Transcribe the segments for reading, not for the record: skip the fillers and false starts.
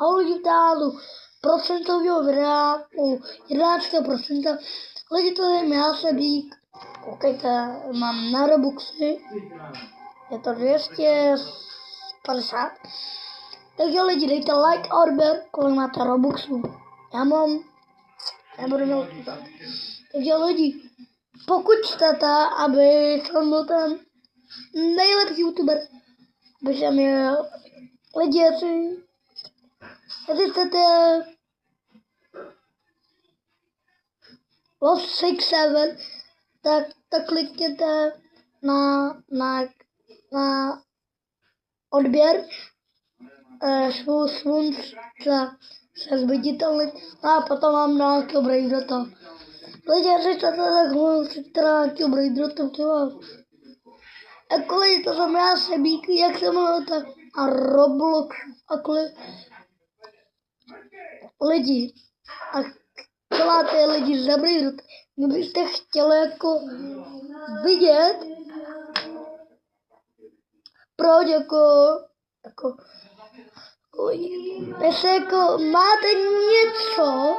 Ahoj lidi, vtáhnu procentového videa u 11%. Lidi, to je já Sebík. Koukejte, mám na Robuxy. Je to 250. Takže lidi, dejte like a odběr, kolik máte Robuxů. Já mám, nebudu měl to. Takže lidi, pokud chcete, aby jsem byl ten nejlepší youtuber, aby jsem měl lidi, jestli chcete Love 67, tak klikněte na odběr slunce se zviditelnit a potom mám nějaký obrej do toho. Lidi, jestli chcete, tak musíte nějaký obrej do toho. Jako lidi, to jsem já Sebík, jak se jmenujete, a Roblox, a lidi, a co máte lidi zabrývat, kdybyste chtěli jako vidět, proč jestli jako máte něco,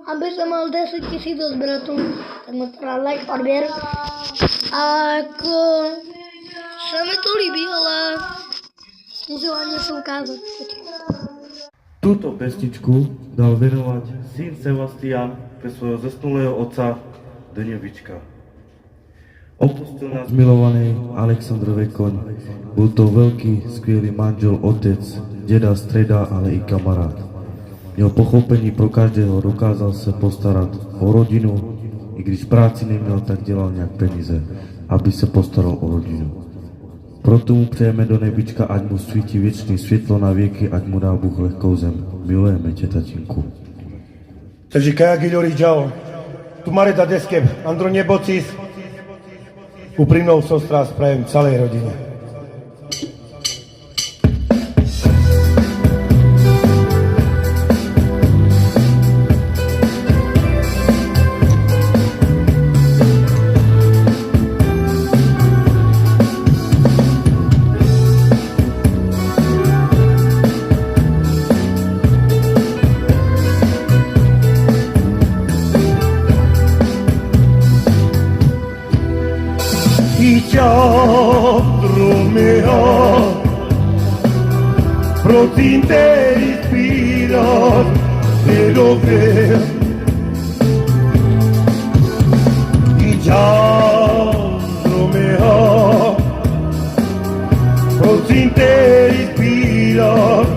aby se mal 10 000 odběratelů, tak mi to dá like, odběr. A jako se mi to líbí, ale musím vám něco ukázat. Túto pesničku dal venovať syn Sebastian pre svojho zesnulého otca Deňovička. Opustil nás milovanej Alexandrove koň. Bol to veľký, skvělý manžel, otec, deda, streda, ale i kamarád. Měl pochopení pro každého, dokázal se postarat o rodinu, i když práci neměl, tak dělal nějak peníze, aby se postaral o rodinu. Proto mu přejeme do nebička, ať mu svítí věčný světlo na věky, ať mu dá Bůh lehkou zem. Milujeme tě, tatínku. Takže kajaki ľudí, čau. Tu Mareta Deskeb, Andro Nebocis. Úprimnou sostrá spravím celej rodine. Romeo, pro ti te inspiras de lo que y ya Romeo, pro ti te inspiras